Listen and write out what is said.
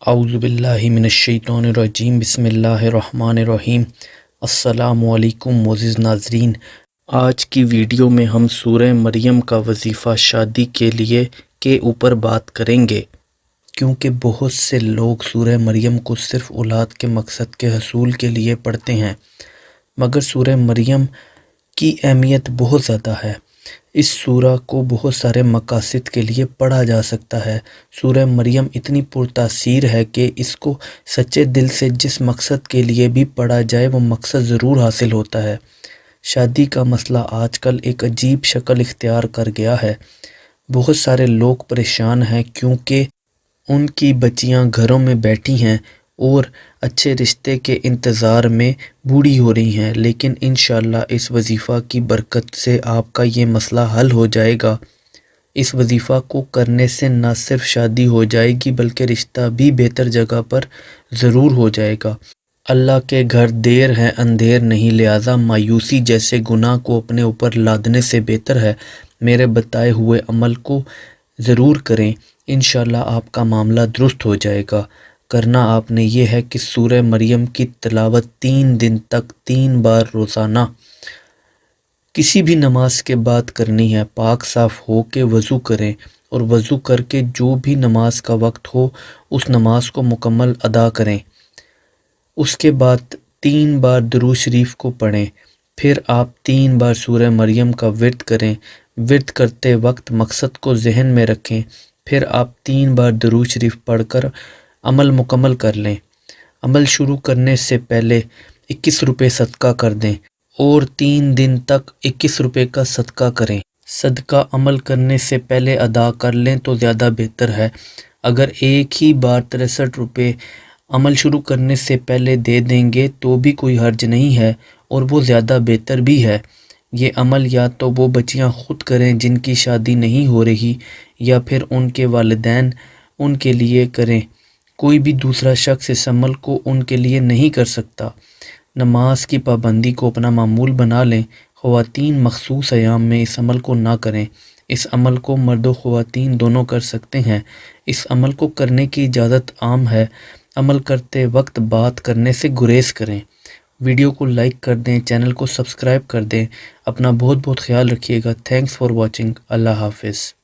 اعوذ باللہ من الشیطان الرجیم، بسم اللہ الرحمن الرحیم۔ السلام علیکم معزز ناظرین، آج کی ویڈیو میں ہم سورہ مریم کا وظیفہ شادی کے اوپر بات کریں گے، کیونکہ بہت سے لوگ سورہ مریم کو صرف اولاد کے مقصد کے حصول کے لیے پڑھتے ہیں، مگر سورہ مریم کی اہمیت بہت زیادہ ہے۔ اس سورہ کو بہت سارے مقاصد کے لیے پڑھا جا سکتا ہے۔ سورہ مریم اتنی پرتاثیر ہے کہ اس کو سچے دل سے جس مقصد کے لیے بھی پڑھا جائے وہ مقصد ضرور حاصل ہوتا ہے۔ شادی کا مسئلہ آج کل ایک عجیب شکل اختیار کر گیا ہے۔ بہت سارے لوگ پریشان ہیں کیونکہ ان کی بچیاں گھروں میں بیٹھی ہیں اور اچھے رشتے کے انتظار میں بوڑھی ہو رہی ہیں، لیکن انشاءاللہ اس وظیفہ کی برکت سے آپ کا یہ مسئلہ حل ہو جائے گا۔ اس وظیفہ کو کرنے سے نہ صرف شادی ہو جائے گی بلکہ رشتہ بھی بہتر جگہ پر ضرور ہو جائے گا۔ اللہ کے گھر دیر ہے اندھیر نہیں، لہٰذا مایوسی جیسے گناہ کو اپنے اوپر لادنے سے بہتر ہے میرے بتائے ہوئے عمل کو ضرور کریں، انشاءاللہ آپ کا معاملہ درست ہو جائے گا۔ کرنا آپ نے یہ ہے کہ سورہ مریم کی تلاوت 3 دن تک 3 بار روزانہ کسی بھی نماز کے بعد کرنی ہے۔ پاک صاف ہو کے وضو کریں اور وضو کر کے جو بھی نماز کا وقت ہو اس نماز کو مکمل ادا کریں۔ اس کے بعد 3 بار درود شریف کو پڑھیں، پھر آپ 3 بار سورہ مریم کا ورد کریں۔ ورد کرتے وقت مقصد کو ذہن میں رکھیں، پھر آپ 3 بار درود شریف پڑھ کر عمل مکمل کر لیں۔ عمل شروع کرنے سے پہلے 21 روپے صدقہ کر دیں اور 3 دن تک 21 روپے کا صدقہ کریں۔ صدقہ عمل کرنے سے پہلے ادا کر لیں تو زیادہ بہتر ہے۔ اگر ایک ہی بار 63 روپے عمل شروع کرنے سے پہلے دے دیں گے تو بھی کوئی حرج نہیں ہے اور وہ زیادہ بہتر بھی ہے۔ یہ عمل یا تو وہ بچیاں خود کریں جن کی شادی نہیں ہو رہی یا پھر ان کے والدین ان کے لیے کریں، کوئی بھی دوسرا شخص اس عمل کو ان کے لیے نہیں کر سکتا۔ نماز کی پابندی کو اپنا معمول بنا لیں۔ خواتین مخصوص ایام میں اس عمل کو نہ کریں۔ اس عمل کو مرد و خواتین دونوں کر سکتے ہیں۔ اس عمل کو کرنے کی اجازت عام ہے۔ عمل کرتے وقت بات کرنے سے گریز کریں۔ ویڈیو کو لائک کر دیں، چینل کو سبسکرائب کر دیں۔ اپنا بہت خیال رکھیے گا۔ Thanks for watching. اللہ حافظ۔